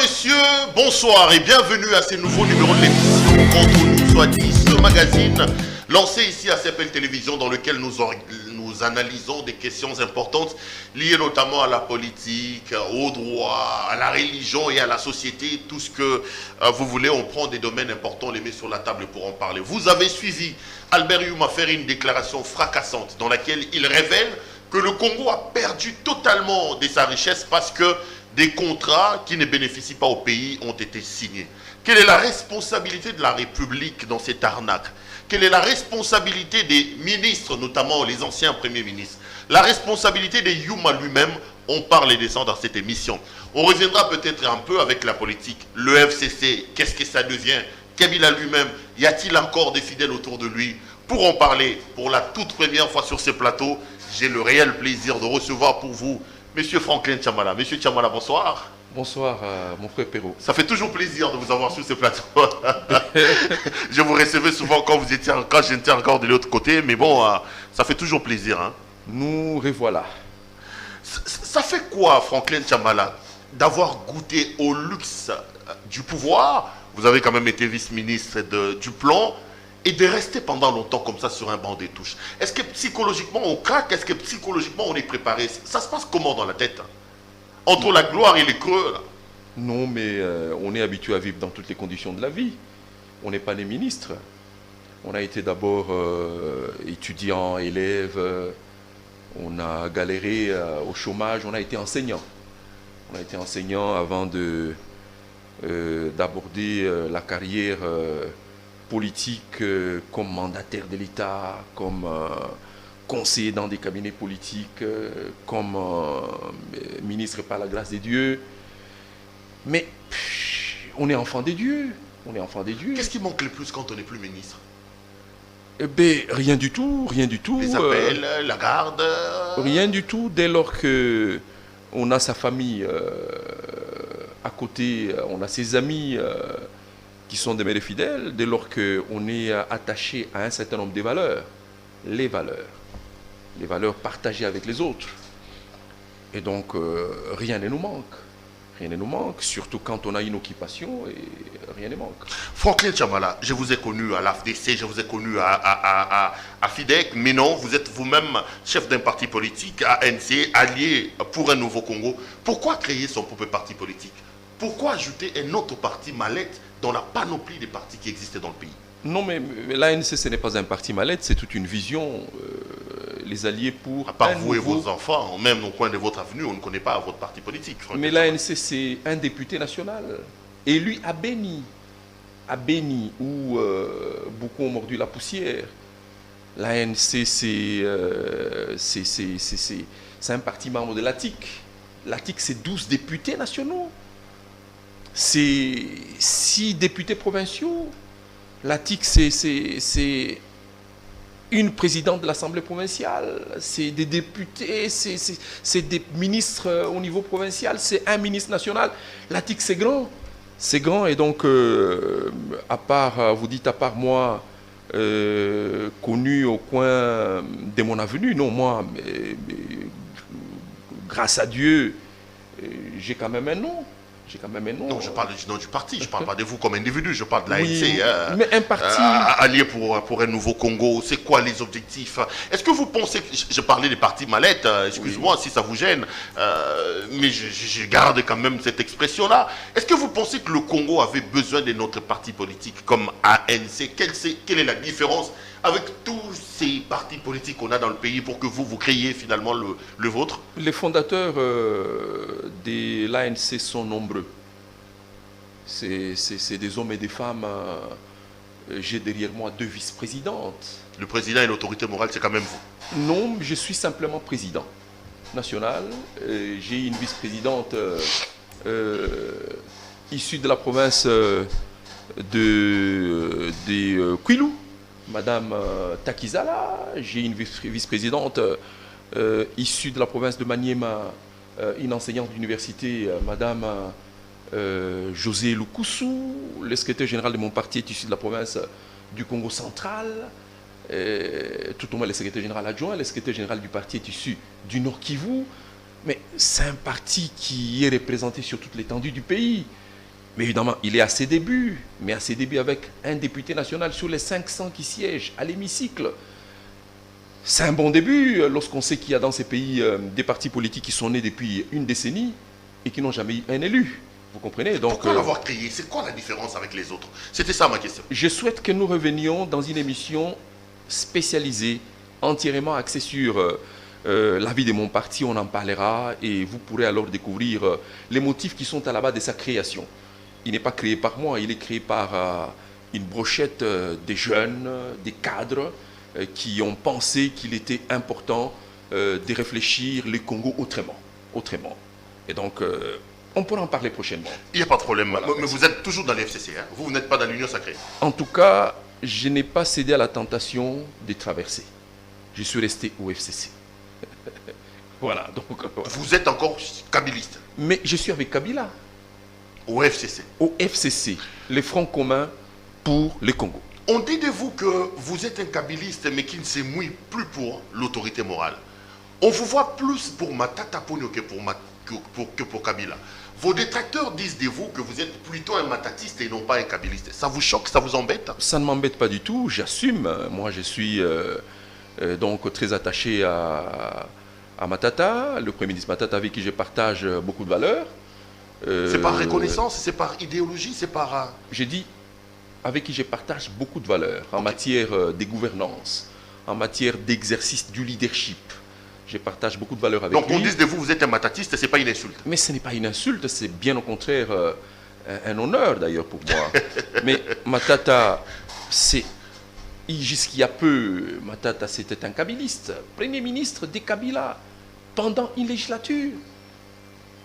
messieurs, bonsoir et bienvenue à ce nouveau numéro de l'émission Entre nous soit dit, ce magazine lancé ici à CPL Télévision dans lequel nous analysons des questions importantes liées notamment à la politique, au droit, à la religion et à la société. Tout ce que vous voulez, on prend des domaines importants, on les met sur la table pour en parler. Vous avez suivi Albert Youma faire une déclaration fracassante dans laquelle il révèle que le Congo a perdu totalement de sa richesse parce que des contrats qui ne bénéficient pas au pays ont été signés. Quelle est la responsabilité de la République dans cette arnaque? Quelle est la responsabilité des ministres, notamment les anciens premiers ministres? La responsabilité de Youma lui-même, on parle de ça dans cette émission. On reviendra peut-être un peu avec la politique. Le FCC, qu'est-ce que ça devient? Kabila lui-même, y a-t-il encore des fidèles autour de lui? Pour en parler, pour la toute première fois sur ce plateau, j'ai le réel plaisir de recevoir pour vous Monsieur Franklin Tchamala. Monsieur Tchamala, bonsoir. Bonsoir, mon frère Perrault. Ça fait toujours plaisir de vous avoir sur ce plateau. Je vous recevais souvent quand j'étais encore de l'autre côté, mais bon, ça fait toujours plaisir. Hein. Nous revoilà. Ça fait quoi, Franklin Tchamala, d'avoir goûté au luxe du pouvoir? Vous avez quand même été vice-ministre du plan. Et de rester pendant longtemps comme ça sur un banc des touches. Est-ce que psychologiquement on craque? Est-ce que psychologiquement on est préparé? Ça se passe comment dans la tête? Entre la gloire et les creux là? Non, mais on est habitué à vivre dans toutes les conditions de la vie. On n'est pas des ministres. On a été d'abord étudiant, élève. On a galéré au chômage. On a été enseignant. On a été enseignant avant d'aborder la carrière politique comme mandataire de l'État, comme conseiller dans des cabinets politiques, comme ministre par la grâce des dieux. Mais on est enfant des dieux. On est enfant des dieux. Qu'est-ce qui manque le plus quand on n'est plus ministre? Eh bien, rien du tout, rien du tout. Les appels, la garde. Rien du tout, dès lors que on a sa famille à côté, on a ses amis qui sont des mères fidèles, dès lors qu'on est attaché à un certain nombre de valeurs, les valeurs partagées avec les autres. Et donc, rien ne nous manque. Rien ne nous manque, surtout quand on a une occupation, et rien ne manque. Franklin Tchamala, je vous ai connu à l'AFDC, je vous ai connu à FIDEC, mais non, vous êtes vous-même chef d'un parti politique, ANC, allié pour un nouveau Congo. Pourquoi créer son propre parti politique? Pourquoi ajouter un autre parti mallette dans la panoplie des partis qui existaient dans le pays? Non, mais l'ANC, ce n'est pas un parti mallette, c'est toute une vision. Les alliés pour. À part vous et vos enfants, même au coin de votre avenue, on ne connaît pas votre parti politique. Mais l'ANC, c'est un député national, élu à Béni, où beaucoup ont mordu la poussière. L'ANC, c'est un parti membre de l'ATIC. L'ATIC, c'est 12 députés nationaux. C'est 6 députés provinciaux. L'ATIC, c'est une présidente de l'Assemblée provinciale. C'est des députés, c'est des ministres au niveau provincial, c'est un ministre national. L'ATIC, c'est grand. C'est grand et donc, à part moi, connu au coin de mon avenue, non, moi, grâce à Dieu, j'ai quand même un nom. Non, je parle du nom du parti, je ne parle pas de vous comme individu, je parle de l'ANC. Oui, mais un parti... allié pour un nouveau Congo, c'est quoi les objectifs? Est-ce que vous pensez que... Je parlais des partis mallettes, excuse-moi si ça vous gêne, mais je garde quand même cette expression-là. Est-ce que vous pensez que le Congo avait besoin de notre parti politique comme ANC? Quelle est la différence avec tous ces partis politiques qu'on a dans le pays pour que vous créiez finalement le vôtre? Les fondateurs de l'ANC sont nombreux. C'est des hommes et des femmes. J'ai derrière moi 2 vice-présidentes. Le président et l'autorité morale, c'est quand même vous? Non, je suis simplement président national. J'ai une vice-présidente issue de la province de Kwilu, Madame Takizala. J'ai une vice-présidente issue de la province de Maniema, une enseignante d'université, Madame José Lukusu. Le secrétaire général de mon parti est issu de la province du Congo central. Tout au moins le secrétaire général adjoint. Le secrétaire général du parti est issu du Nord Kivu. Mais c'est un parti qui est représenté sur toute l'étendue du pays. Mais évidemment, il est à ses débuts, mais à ses débuts avec un député national sur les 500 qui siègent à l'hémicycle. C'est un bon début lorsqu'on sait qu'il y a dans ces pays des partis politiques qui sont nés depuis une décennie et qui n'ont jamais eu un élu. Vous comprenez? Donc, pourquoi l'avoir créé? C'est quoi la différence avec les autres? C'était ça ma question. Je souhaite que nous revenions dans une émission spécialisée, entièrement axée sur la vie de mon parti. On en parlera et vous pourrez alors découvrir les motifs qui sont à la base de sa création. Il n'est pas créé par moi, il est créé par une brochette des jeunes, des cadres qui ont pensé qu'il était important de réfléchir le Congo autrement. Et donc, on pourra en parler prochainement. Il n'y a pas de problème. Voilà, mais vous êtes toujours dans les FCC, hein? Vous n'êtes pas dans l'Union sacrée. En tout cas, je n'ai pas cédé à la tentation de traverser. Je suis resté au FCC. Voilà, donc... Vous êtes encore kabiliste? Mais je suis avec Kabila. Au FCC? Au FCC, les Fronts communs pour le Congo. On dit de vous que vous êtes un kabiliste, mais qui ne se mouille plus pour l'autorité morale. On vous voit plus pour Matata Ponyo que pour Kabila. Vos détracteurs disent de vous que vous êtes plutôt un matatiste et non pas un kabiliste. Ça vous choque, ça vous embête? Ça ne m'embête pas du tout, j'assume. Moi, je suis donc très attaché à Matata, le Premier ministre Matata, avec qui je partage beaucoup de valeurs. C'est par reconnaissance, c'est par idéologie, c'est par... J'ai dit avec qui je partage beaucoup de valeurs en matière de gouvernance, en matière d'exercice du leadership. Je partage beaucoup de valeurs avec lui. Donc on dit de vous, vous êtes un matatiste, ce n'est pas une insulte. Mais ce n'est pas une insulte, c'est bien au contraire un honneur d'ailleurs pour moi. Mais Matata, c'est... Jusqu'il y a peu, Matata c'était un kabiliste, premier ministre des Kabila pendant une législature.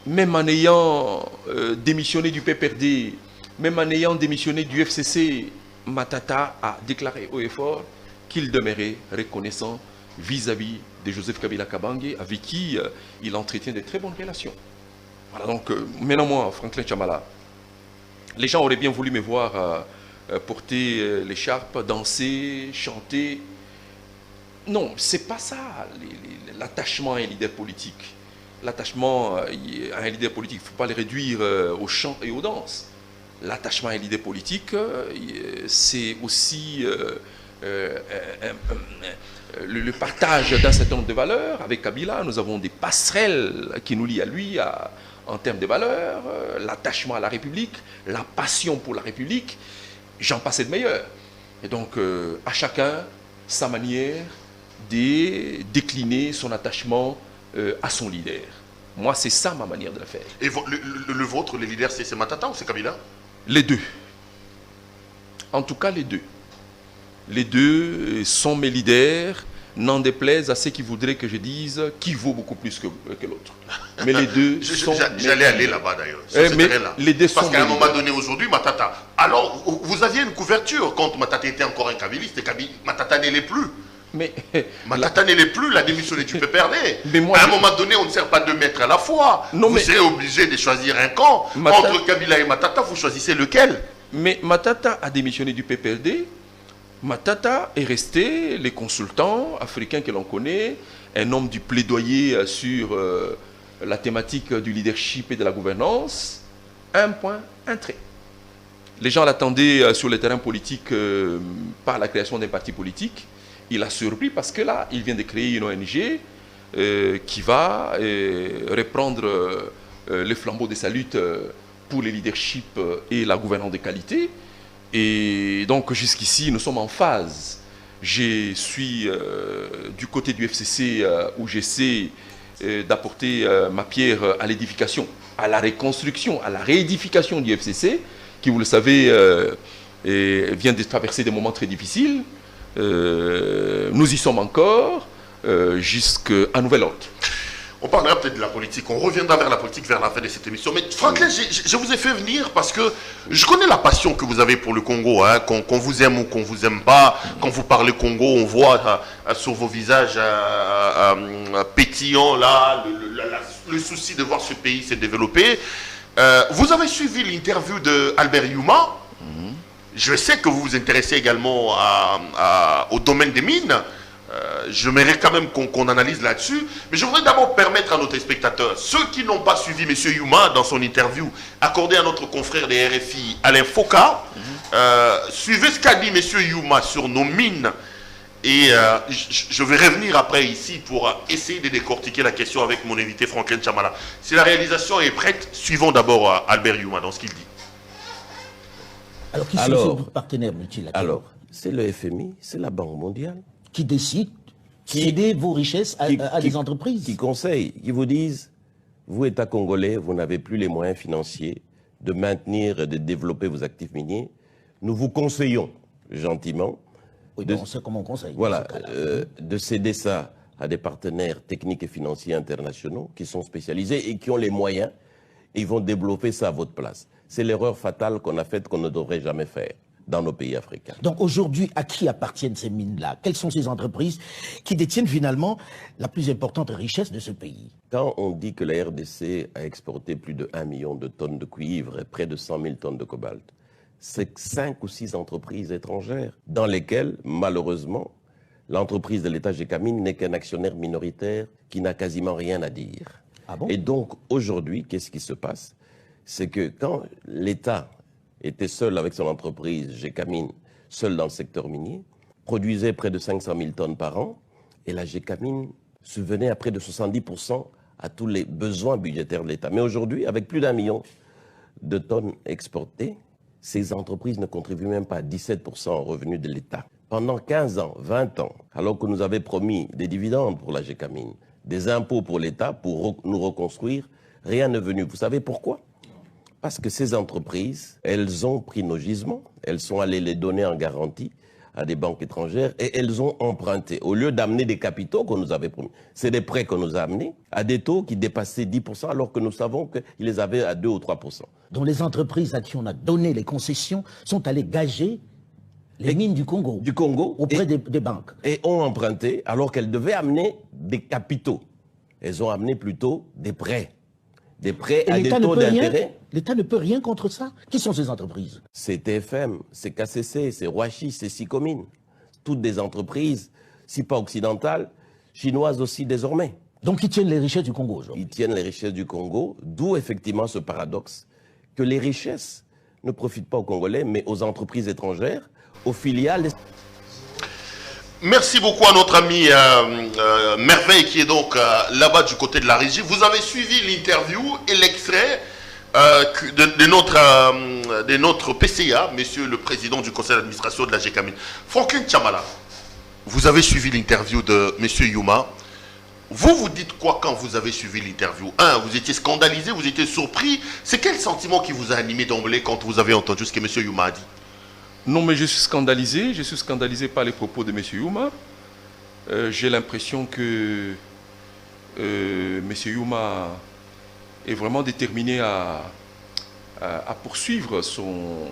Même en ayant démissionné du PPRD, même en ayant démissionné du FCC, Matata a déclaré haut et fort qu'il demeurait reconnaissant vis-à-vis de Joseph Kabila Kabange, avec qui il entretient de très bonnes relations. Voilà, donc maintenant moi, Franklin Chamala, les gens auraient bien voulu me voir porter l'écharpe, danser, chanter. Non, c'est pas ça, l'attachement à un leader politique. L'attachement à un leader politique, il ne faut pas le réduire au chant et aux danses. L'attachement à un leader politique, c'est aussi le partage d'un certain nombre de valeurs. Avec Kabila, nous avons des passerelles qui nous lient à lui en termes de valeurs, l'attachement à la République, la passion pour la République, j'en passe de meilleur. Et donc, à chacun sa manière de décliner son attachement à son leader. Moi, c'est ça ma manière de le faire. Et le vôtre, le leader, c'est Matata ou c'est Kabila? Les deux. En tout cas, les deux. Les deux sont mes leaders, n'en déplaise à ceux qui voudraient que je dise qui vaut beaucoup plus que l'autre. Mais les deux sont... J'allais aller là-bas d'ailleurs, mais les deux parce sont qu'à un mes moment leaders. donné aujourd'hui, Matata... Alors, vous aviez une couverture quand Matata était encore un kabiliste, et Matata ne l'est plus. Mais Matata ne l'est plus, la démission du PPRD. Mais moi, à un moment donné, on ne sert pas deux maîtres à la fois. Non, vous mais... serez obligé de choisir un camp. Entre Kabila et Matata, vous choisissez lequel? Mais Matata a démissionné du PPRD. Matata est resté les consultants africains que l'on connaît, un homme du plaidoyer sur la thématique du leadership et de la gouvernance. Un point, un trait. Les gens l'attendaient sur le terrain politique par la création d'un parti politique. Il a surpris parce que là, il vient de créer une ONG qui va reprendre le flambeau de sa lutte pour le leadership et la gouvernance de qualité. Et donc jusqu'ici, nous sommes en phase. Je suis du côté du FCC où j'essaie d'apporter ma pierre à l'édification, à la reconstruction, à la réédification du FCC, qui, vous le savez, vient de traverser des moments très difficiles. Nous y sommes encore jusqu'à nouvel ordre. On parlera peut-être de la politique, on reviendra vers la politique vers la fin de cette émission. Mais Franklin, je vous ai fait venir parce que je connais la passion que vous avez pour le Congo, hein, qu'on vous aime ou qu'on vous aime pas. Quand vous parlez Congo, on voit sur vos visages pétillants là, le souci de voir ce pays se développer. Vous avez suivi l'interview d'Albert Yuma. Je sais que vous vous intéressez également au domaine des mines. J'aimerais quand même qu'on analyse là-dessus. Mais je voudrais d'abord permettre à nos téléspectateurs, ceux qui n'ont pas suivi M. Youma dans son interview accordée à notre confrère des RFI, Alain Foka, suivez ce qu'a dit M. Youma sur nos mines. Et je vais revenir après ici pour essayer de décortiquer la question avec mon invité Franklin Chamala. Si la réalisation est prête, suivons d'abord Albert Youma dans ce qu'il dit. Alors, qui sont vos partenaires multilatéraux? Alors, c'est le FMI, c'est la Banque mondiale. Qui décide de céder vos richesses à des entreprises? Qui conseillent, qui vous disent, vous, État congolais, vous n'avez plus les moyens financiers de maintenir et de développer vos actifs miniers. Nous vous conseillons, gentiment, oui, on sait comment on conseille. Voilà, de céder ça à des partenaires techniques et financiers internationaux qui sont spécialisés et qui ont les moyens, et ils vont développer ça à votre place. C'est l'erreur fatale qu'on a faite, qu'on ne devrait jamais faire dans nos pays africains. Donc aujourd'hui, à qui appartiennent ces mines-là? Quelles sont ces entreprises qui détiennent finalement la plus importante richesse de ce pays? Quand on dit que la RDC a exporté plus de 1 million de tonnes de cuivre et près de 100 000 tonnes de cobalt, c'est 5 ou 6 entreprises étrangères dans lesquelles, malheureusement, l'entreprise de l'État Gécamine n'est qu'un actionnaire minoritaire qui n'a quasiment rien à dire. Ah bon? Et donc, aujourd'hui, qu'est-ce qui se passe? C'est que quand l'État était seul avec son entreprise Gécamine, seul dans le secteur minier, produisait près de 500 000 tonnes par an, et la Gécamine subvenait à près de 70% à tous les besoins budgétaires de l'État. Mais aujourd'hui, avec plus d'1 million de tonnes exportées, ces entreprises ne contribuent même pas à 17% aux revenus de l'État. Pendant 15 ans, 20 ans, alors que nous avions promis des dividendes pour la Gécamine, des impôts pour l'État pour nous reconstruire, rien n'est venu. Vous savez pourquoi? Parce que ces entreprises, elles ont pris nos gisements, elles sont allées les donner en garantie à des banques étrangères et elles ont emprunté. Au lieu d'amener des capitaux qu'on nous avait promis, c'est des prêts qu'on nous a amenés à des taux qui dépassaient 10% alors que nous savons qu'ils les avaient à 2 ou 3%. Donc les entreprises à qui on a donné les concessions sont allées gager les mines du Congo. Du Congo. Auprès des banques. Et ont emprunté alors qu'elles devaient amener des capitaux. Elles ont amené plutôt des prêts. Des prêts à des taux d'intérêt. L'État ne peut rien contre ça. Qui sont ces entreprises? C'est TFM, c'est KCC, c'est Roachi, c'est Sicomine. Toutes des entreprises, si pas occidentales, chinoises aussi désormais. Donc ils tiennent les richesses du Congo aujourd'hui. Ils tiennent les richesses du Congo, d'où effectivement ce paradoxe que les richesses ne profitent pas aux Congolais, mais aux entreprises étrangères, aux filiales. Merci beaucoup à notre ami Merveille qui est donc là-bas du côté de la régie. Vous avez suivi l'interview et l'extrait de notre PCA, monsieur le président du conseil d'administration de la Gécamine. Franklin Chamala, vous avez suivi l'interview de monsieur Youma. Vous dites quoi quand vous avez suivi l'interview? Vous étiez scandalisé, vous étiez surpris. C'est quel sentiment qui vous a animé d'emblée quand vous avez entendu ce que monsieur Youma a dit? Non, mais je suis scandalisé par les propos de M. Youma. J'ai l'impression que M. Youma est vraiment déterminé à poursuivre son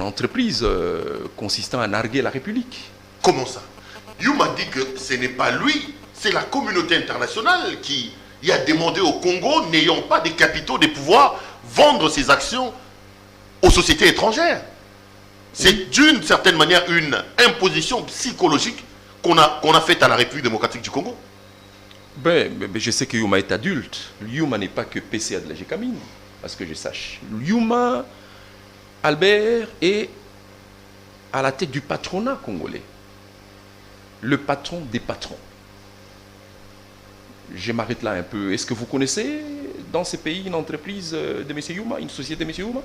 entreprise consistant à narguer la République. Comment ça? Youma dit que ce n'est pas lui, c'est la communauté internationale qui a demandé au Congo, n'ayant pas des capitaux, de pouvoir vendre ses actions aux sociétés étrangères. C'est d'une certaine manière une imposition psychologique qu'on a faite à la République démocratique du Congo. Ben, je sais que Youma est adulte. Youma n'est pas que PCA de la Gécamine, à ce que je sache. Youma, Albert, est à la tête du patronat congolais. Le patron des patrons. Je m'arrête là un peu. Est-ce que vous connaissez dans ces pays une entreprise de M. Youma, une société de M. Youma?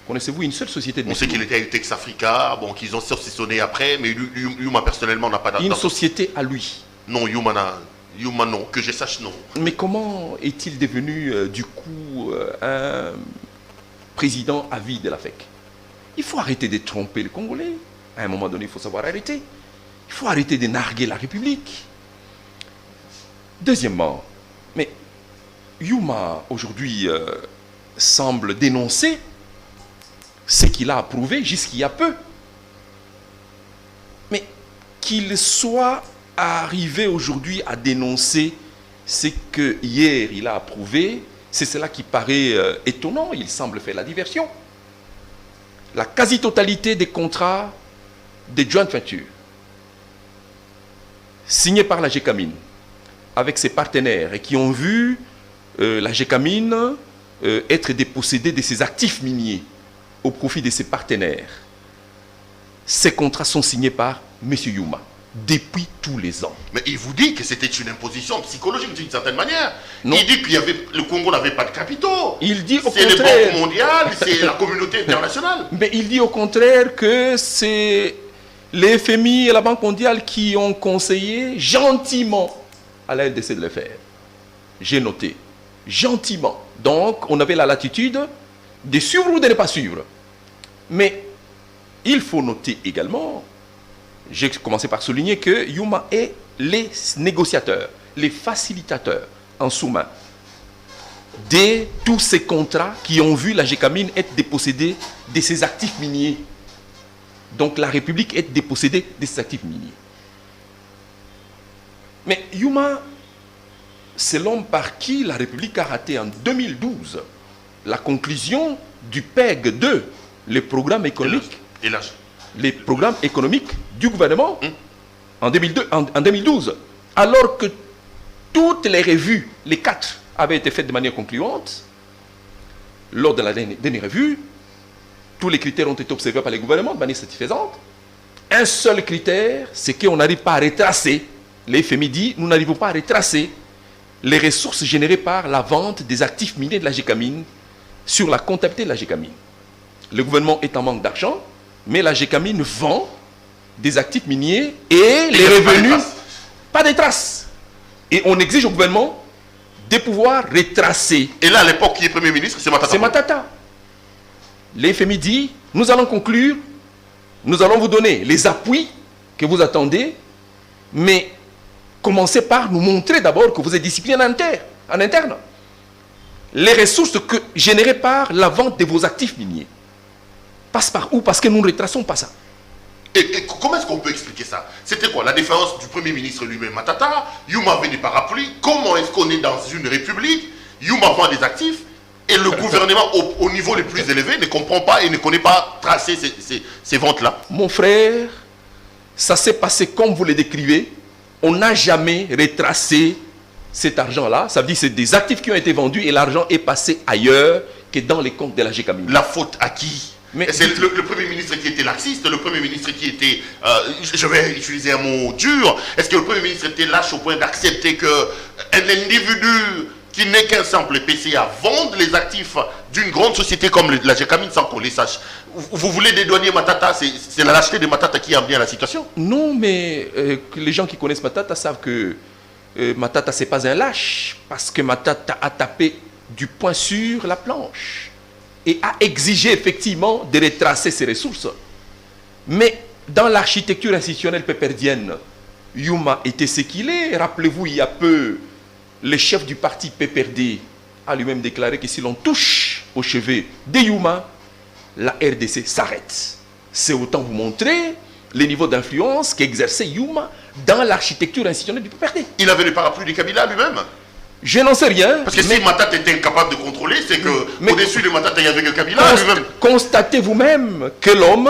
Connaissez-vous une seule société de M. On sait qu'il était avec Tex Africa, bon, qu'ils ont saucissonné après, mais Youma personnellement n'a pas d'argent. Une société à lui? Non, Youma non, que je sache non. Mais comment est-il devenu du coup un président à vie de la FEC? Il faut arrêter de tromper les Congolais. À un moment donné, il faut savoir arrêter. Il faut arrêter de narguer la République. Deuxièmement, mais Youma aujourd'hui semble dénoncer ce qu'il a approuvé jusqu'il y a peu. Mais qu'il soit arrivé aujourd'hui à dénoncer ce que hier il a approuvé, c'est cela qui paraît étonnant. Il semble faire la diversion. La quasi-totalité des contrats de joint venture signé par la GECAMIN avec ses partenaires et qui ont vu la GECAMIN être dépossédée de ses actifs miniers au profit de ses partenaires. Ces contrats sont signés par M. Youma depuis tous les ans. Mais il vous dit que c'était une imposition psychologique d'une certaine manière. Non. Il dit que le Congo n'avait pas de capitaux. Il dit au c'est les contraire. banques mondiales, c'est la communauté internationale. Mais il dit au contraire que c'est les FMI et la Banque mondiale qui ont conseillé gentiment à la RDC de le faire. J'ai noté. Gentiment. Donc, on avait la latitude de suivre ou de ne pas suivre. Mais il faut noter également, j'ai commencé par souligner que Youma est les négociateurs, les facilitateurs en sous-main de tous ces contrats qui ont vu la GECAMIN être dépossédée de ses actifs miniers. Donc la République est dépossédée de ses actifs miniers. Mais Youma, c'est l'homme par qui la République a raté en 2012 la conclusion du PEG 2, le programme économique, les programmes économiques du gouvernement en 2012, alors que toutes les revues, les 4, avaient été faites de manière concluante. Lors de la dernière revue, tous les critères ont été observés par le gouvernement de manière satisfaisante. Un seul critère, c'est qu'on n'arrive pas à retracer, les FMI dit, nous n'arrivons pas à retracer les ressources générées par la vente des actifs miniers de la GECAMIN sur la comptabilité de la GECAMIN. Le gouvernement est en manque d'argent, mais la GECAMIN vend des actifs miniers et les revenus, pas de traces. Et on exige au gouvernement de pouvoir retracer. Et là, à l'époque, qui est Premier ministre, c'est Matata. C'est Matata. Les FMI dit, nous allons conclure, nous allons vous donner les appuis que vous attendez, mais commencez par nous montrer d'abord que vous êtes discipliné en interne. Les ressources générées par la vente de vos actifs miniers passent par où? Parce que nous ne retraçons pas ça. Et comment est-ce qu'on peut expliquer ça? C'était quoi la différence du Premier ministre lui-même, Matata? Youma avait des parapluies. Comment est-ce qu'on est dans une république? Youma vend des actifs et le gouvernement au niveau le plus élevé ne comprend pas et ne connaît pas tracer ces ventes-là. Mon frère, ça s'est passé comme vous le décrivez. On n'a jamais retracé cet argent-là. Ça veut dire que c'est des actifs qui ont été vendus et l'argent est passé ailleurs que dans les comptes de la GECAMIN. La faute à qui? Mais c'est le Premier ministre qui était laxiste, le Premier ministre qui était, je vais utiliser un mot dur, est-ce que le Premier ministre était lâche au point d'accepter qu'un individu qui n'est qu'un simple PCA vende les actifs d'une grande société comme la GECAMIN sans qu'on les sache? Vous voulez dédouaner Matata? C'est la lâcheté de Matata qui a amené à la situation? Non, mais les gens qui connaissent Matata savent que Matata, ce n'est pas un lâche, parce que Matata a tapé du poing sur la planche et a exigé effectivement de retracer ses ressources. Mais dans l'architecture institutionnelle péperdienne, Youma était ce qu'il est. Rappelez-vous, il y a peu, le chef du parti PPRD a lui-même déclaré que si l'on touche au chevet de Youma, la RDC s'arrête. C'est autant vous montrer les niveaux d'influence qu'exerçait Youma dans l'architecture institutionnelle du PPRD. Il avait le parapluie de Kabila lui-même? Je n'en sais rien. Parce que si Matata était incapable de contrôler, c'est qu'au-dessus de Matata, il y avait que Kabila lui-même. Constatez vous-même que l'homme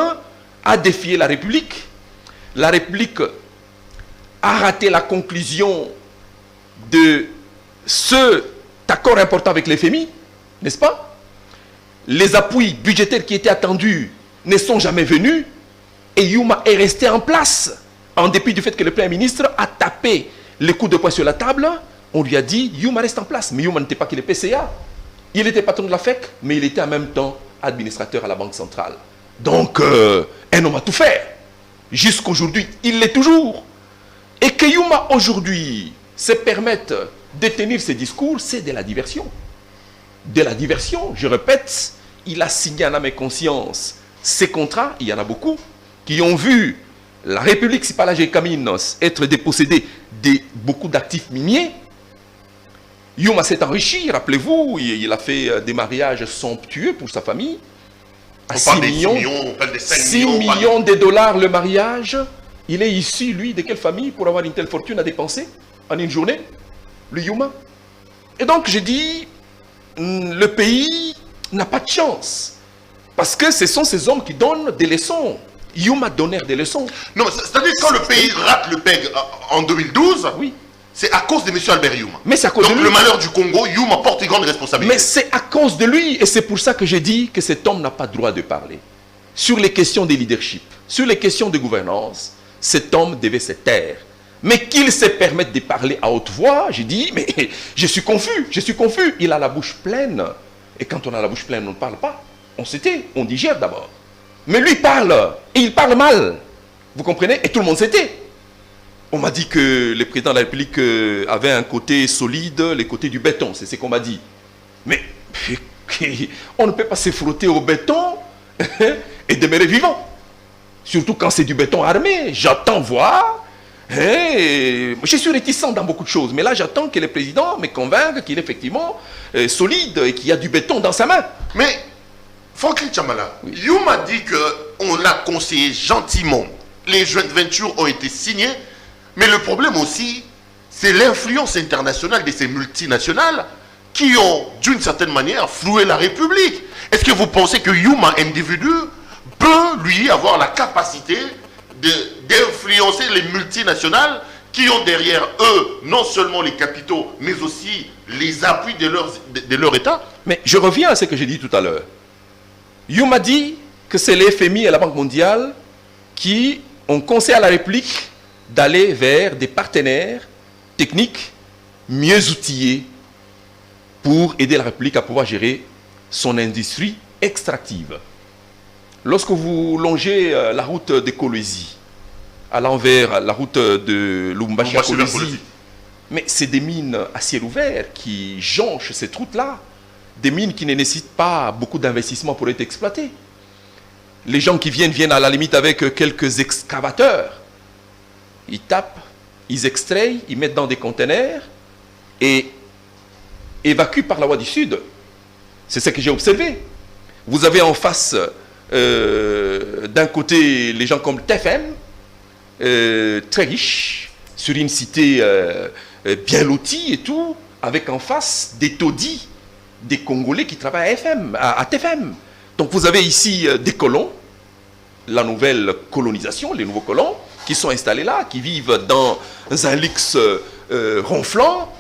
a défié la République. La République a raté la conclusion de cet accord important avec les FMI, n'est-ce pas? Les appuis budgétaires qui étaient attendus ne sont jamais venus et Youma est resté en place en dépit du fait que le Premier ministre a tapé les coups de poing sur la table. On lui a dit, Youma reste en place. Mais Youma n'était pas que le PCA. Il était patron de la FEC, mais il était en même temps administrateur à la Banque centrale. Donc, un homme a tout fait. Jusqu'aujourd'hui, il l'est toujours. Et que Youma, aujourd'hui, se permette de tenir ses discours, c'est de la diversion. De la diversion, je répète, il a signé en âme et conscience ces contrats, il y en a beaucoup, qui ont vu la République, si pas la GECAMIN, être dépossédée de beaucoup d'actifs miniers. Youma s'est enrichi, rappelez-vous, il a fait des mariages somptueux pour sa famille. À 6 millions de dollars le mariage. Il est issu, lui, de quelle famille pour avoir une telle fortune à dépenser en une journée? Le Youma. Et donc, j'ai dit, le pays n'a pas de chance. Parce que ce sont ces hommes qui donnent des leçons Yuma donnait des leçons. Non, c'est-à-dire quand le pays rate le PEG en 2012, Oui. c'est à cause de M. Albert Yuma. Mais c'est à cause Donc de lui. le malheur du Congo, Yuma porte une grande responsabilité. Mais c'est à cause de lui. Et c'est pour ça que j'ai dit que cet homme n'a pas droit de parler. Sur les questions de leadership, sur les questions de gouvernance, cet homme devait se taire. Mais qu'il se permette de parler à haute voix, j'ai dit, mais je suis confus. Il a la bouche pleine. Et quand on a la bouche pleine, on ne parle pas. On se tait, on digère d'abord. Mais lui parle, et il parle mal. Vous comprenez? Et tout le monde se tait. On m'a dit que le président de la République avait un côté solide, le côté du béton, c'est ce qu'on m'a dit. Mais on ne peut pas se frotter au béton et demeurer vivant. Surtout quand c'est du béton armé. J'attends voir. Je suis réticent dans beaucoup de choses, mais là j'attends que le président me convainque qu'il est effectivement solide et qu'il y a du béton dans sa main. Mais, Franklin Chamala, Yuma dit qu'on l'a conseillé gentiment. Les joint ventures ont été signés, mais le problème aussi, c'est l'influence internationale de ces multinationales qui ont, d'une certaine manière, floué la République. Est-ce que vous pensez que Yuma, individu, peut, lui, avoir la capacité d'influencer les multinationales qui ont derrière eux non seulement les capitaux, mais aussi les appuis de leur État? Mais je reviens à ce que j'ai dit tout à l'heure. Yuma dit que c'est les FMI et la Banque mondiale qui ont conseillé à la République d'aller vers des partenaires techniques mieux outillés pour aider la République à pouvoir gérer son industrie extractive. Lorsque vous longez la route de Kolwezi, allant vers la route de Lubumbashi à Kolwezi, mais c'est des mines à ciel ouvert qui jonchent cette route-là. Des mines qui ne nécessitent pas beaucoup d'investissement pour être exploitées. Les gens qui viennent à la limite avec quelques excavateurs. Ils tapent, ils extraient, ils mettent dans des conteneurs et évacuent par la voie du sud. C'est ce que j'ai observé. Vous avez en face, d'un côté, les gens comme TFM, très riches, sur une cité bien lotie et tout, avec en face des taudis, des Congolais qui travaillent à TFM. Donc vous avez ici des colons, la nouvelle colonisation, les nouveaux colons, qui sont installés là, qui vivent dans un luxe ronflant,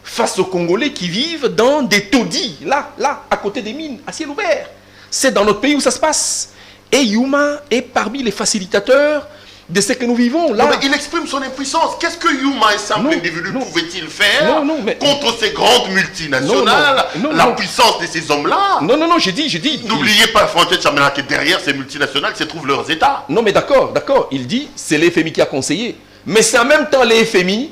face aux Congolais qui vivent dans des taudis, là, à côté des mines, à ciel ouvert. C'est dans notre pays où ça se passe. Et Yuma est parmi les facilitateurs de ce que nous vivons là. Non, mais il exprime son impuissance. Qu'est-ce que Yuma, un simple individu, pouvait-il faire contre ces grandes multinationales, la puissance de ces hommes-là? Non, j'ai dit. N'oubliez pas, Franklin Chamala, que derrière ces multinationales se trouvent leurs États. Non, mais d'accord. Il dit, c'est l'FMI qui a conseillé. Mais c'est en même temps l'FMI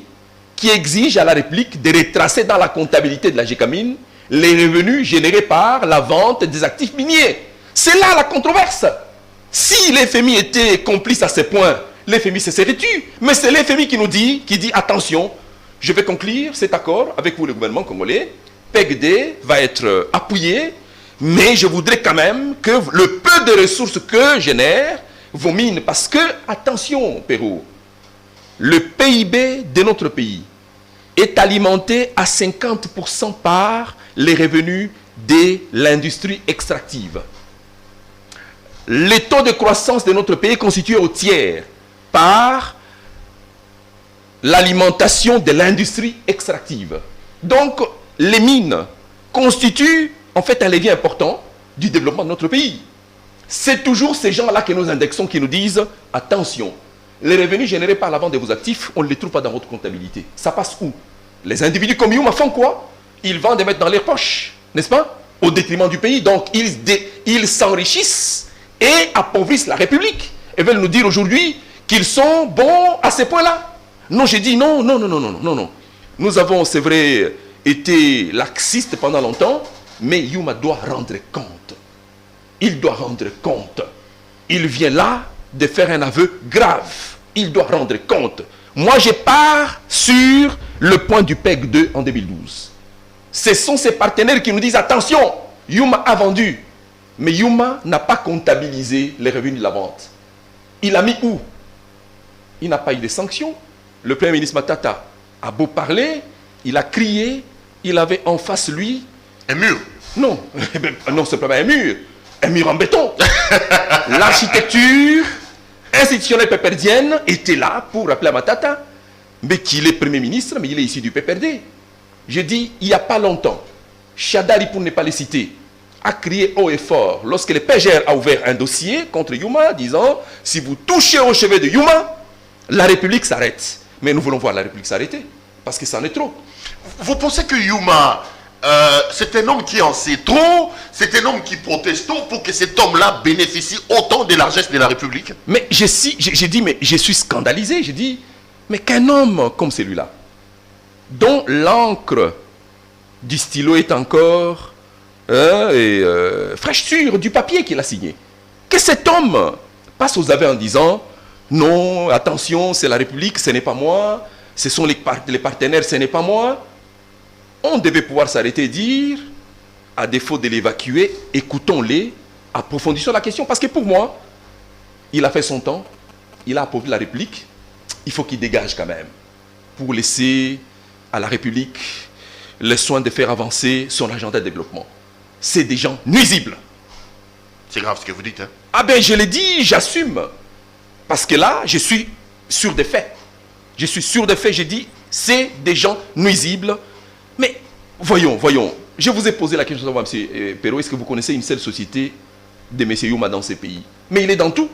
qui exige à la République de retracer dans la comptabilité de la GECAMIN les revenus générés par la vente des actifs miniers. C'est là la controverse. Si l'FMI était complice à ce point, l'FMI se serait tu. Mais c'est l'FMI qui nous dit, attention, je vais conclure cet accord avec vous, le gouvernement congolais. PEGD va être appuyé, mais je voudrais quand même que le peu de ressources que génèrent vos mines, parce que, attention, Pérou, le PIB de notre pays est alimenté à 50% par les revenus de l'industrie extractive. Les taux de croissance de notre pays est constitué au tiers par l'alimentation de l'industrie extractive. Donc, les mines constituent en fait un levier important du développement de notre pays. C'est toujours ces gens-là que nous indexons qui nous disent « Attention, les revenus générés par la vente de vos actifs, on ne les trouve pas dans votre comptabilité. Ça passe où ?» Les individus comme Yuma font quoi? Ils vendent et mettent dans leurs poches, n'est-ce pas? Au détriment du pays. Donc, ils s'enrichissent et appauvrissent la République. Et veulent nous dire aujourd'hui qu'ils sont bons à ces points-là. Non, j'ai dit non. Nous avons, c'est vrai, été laxistes pendant longtemps, mais Yuma doit rendre compte. Il doit rendre compte. Il vient là de faire un aveu grave. Il doit rendre compte. Moi, je pars sur le point du PEG 2 en 2012. Ce sont ces partenaires qui nous disent, attention, Yuma a vendu. Mais Yuma n'a pas comptabilisé les revenus de la vente. Il a mis où? Il n'a pas eu de sanctions. Le Premier ministre Matata a beau parler, il a crié, il avait en face lui... Un mur? Non, non, c'est pas un mur en béton. L'architecture institutionnelle péperdienne était là pour rappeler à Matata, mais qu'il est Premier ministre, mais il est issu du PPRD. J'ai dit, il n'y a pas longtemps, Chadali, pour ne pas les citer, a crié haut et fort lorsque le PGR a ouvert un dossier contre Yuma, disant, si vous touchez au chevet de Yuma, la République s'arrête. Mais nous voulons voir la République s'arrêter, parce que ça en est trop. Vous pensez que Yuma, c'est un homme qui en sait trop, c'est un homme qui proteste trop pour que cet homme-là bénéficie autant des largesses de la République? Mais j'ai dit, mais je suis scandalisé. J'ai dit, mais qu'un homme comme celui-là, dont l'encre du stylo est encore fraîche sur du papier qu'il a signé, que cet homme passe aux aveux en disant, non, attention, c'est la République, ce n'est pas moi, ce sont les partenaires, ce n'est pas moi. On devait pouvoir s'arrêter et dire, à défaut de l'évacuer, écoutons-les, approfondissons la question. Parce que pour moi, il a fait son temps, il a appauvri la République, il faut qu'il dégage quand même, pour laisser à la République le soin de faire avancer son agenda de développement. C'est des gens nuisibles. C'est grave ce que vous dites, hein? Ah ben je l'ai dit, j'assume. Parce que là, je suis sûr des faits. Je suis sûr des faits, j'ai dit, c'est des gens nuisibles. Mais voyons, je vous ai posé la question, M. Perrault, est-ce que vous connaissez une seule société de M. Yuma dans ces pays? Mais il est dans tout.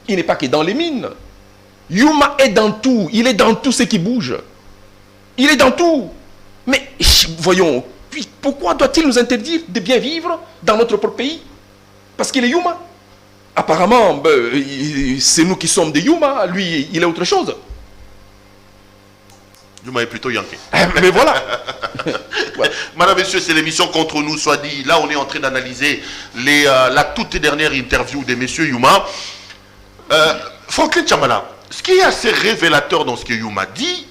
Il n'est pas que dans les mines. Yuma est dans tout. Il est dans tout ce qui bouge. Il est dans tout. Mais voyons, pourquoi doit-il nous interdire de bien vivre dans notre propre pays? Parce qu'il est Yuma. Apparemment, c'est nous qui sommes des Yuma. Lui, il est autre chose. Yuma est plutôt Yankee. Mais voilà. Ouais. Madame, Messieurs, c'est l'émission Contre nous, soit dit. Là, on est en train d'analyser la toute dernière interview de Monsieur Yuma. Franklin Chamala, ce qui est assez révélateur dans ce que Yuma dit,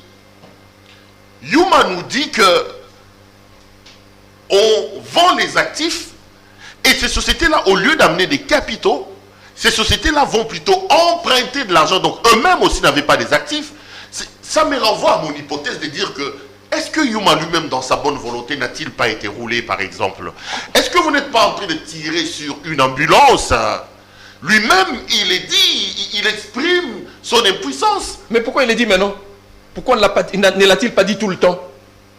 Yuma nous dit que on vend les actifs et ces sociétés-là, au lieu d'amener des capitaux, ces sociétés-là vont plutôt emprunter de l'argent. Donc eux-mêmes aussi n'avaient pas des actifs. Ça me renvoie à mon hypothèse de dire que est-ce que Yuma lui-même, dans sa bonne volonté, n'a-t-il pas été roulé, par exemple? Est-ce que vous n'êtes pas en train de tirer sur une ambulance? Lui-même, il est dit, il exprime son impuissance. Mais pourquoi il est dit maintenant? Pourquoi ne l'a-t-il pas dit tout le temps?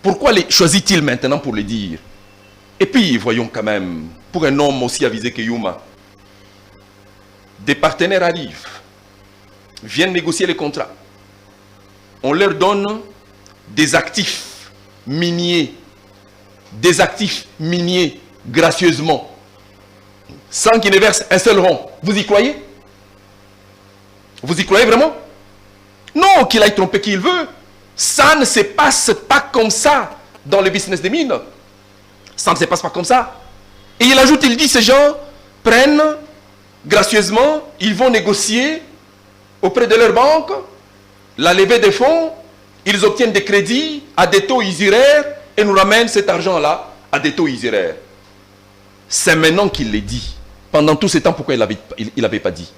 Pourquoi choisit-il maintenant pour le dire? Et puis, voyons quand même, pour un homme aussi avisé que Yuma, des partenaires arrivent, viennent négocier les contrats. On leur donne des actifs miniers gracieusement, sans qu'ils ne versent un seul rond. Vous y croyez? Vous y croyez vraiment? Non, qu'il aille tromper qui il veut. Ça ne se passe pas comme ça dans le business des mines. Ça ne se passe pas comme ça. Et il ajoute, il dit, ces gens prennent gracieusement, ils vont négocier auprès de leur banque la levée des fonds, ils obtiennent des crédits à des taux usuraires et nous ramènent cet argent-là à des taux usuraires. C'est maintenant qu'il l'a dit. Pendant tout ce temps, pourquoi il n'avait pas dit?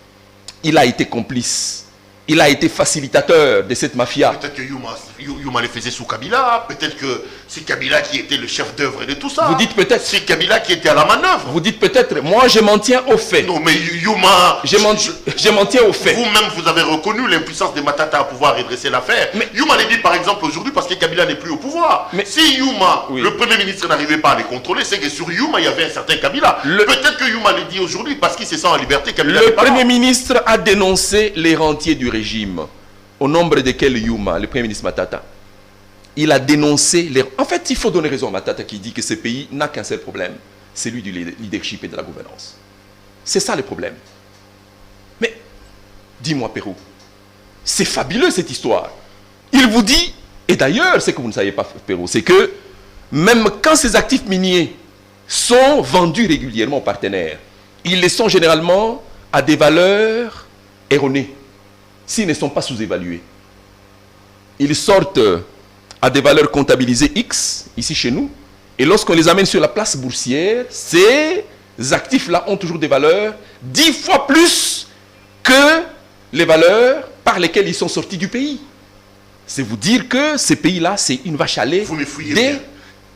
Il a été complice. Il a été facilitateur de cette mafia. Peut-être que Yuma le faisait sous Kabila. Peut-être que c'est Kabila qui était le chef d'œuvre de tout ça. Vous dites peut-être. C'est Kabila qui était à la manœuvre. Vous dites peut-être. Moi, je m'en tiens au fait. Non, mais Yuma... Je m'en tiens au fait. Vous-même, vous avez reconnu l'impuissance de Matata à pouvoir redresser l'affaire. Mais Yuma l'a dit, par exemple, aujourd'hui, parce que Kabila n'est plus au pouvoir. Mais si Yuma, oui, le Premier ministre, n'arrivait pas à les contrôler, c'est que sur Yuma, il y avait un certain Kabila. Peut-être que Yuma l'a dit aujourd'hui, parce qu'il se sent en liberté. Kabila le Premier ministre a dénoncé les rentiers du régime, au nombre desquels Yuma, le Premier ministre Matata, il a dénoncé les... En fait, il faut donner raison à Matata qui dit que ce pays n'a qu'un seul problème, c'est celui du leadership et de la gouvernance. C'est ça le problème. Mais, dis-moi Perrault, c'est fabuleux cette histoire. Il vous dit, et d'ailleurs, ce que vous ne savez pas Perrault, c'est que même quand ces actifs miniers sont vendus régulièrement aux partenaires, ils les sont généralement à des valeurs erronées, s'ils ne sont pas sous-évalués. Ils sortent à des valeurs comptabilisées X, ici chez nous, et lorsqu'on les amène sur la place boursière, ces actifs-là ont toujours des valeurs 10 fois plus que les valeurs par lesquelles ils sont sortis du pays. C'est vous dire que ces pays-là, c'est une vache à lait. Vous me fouillez bien.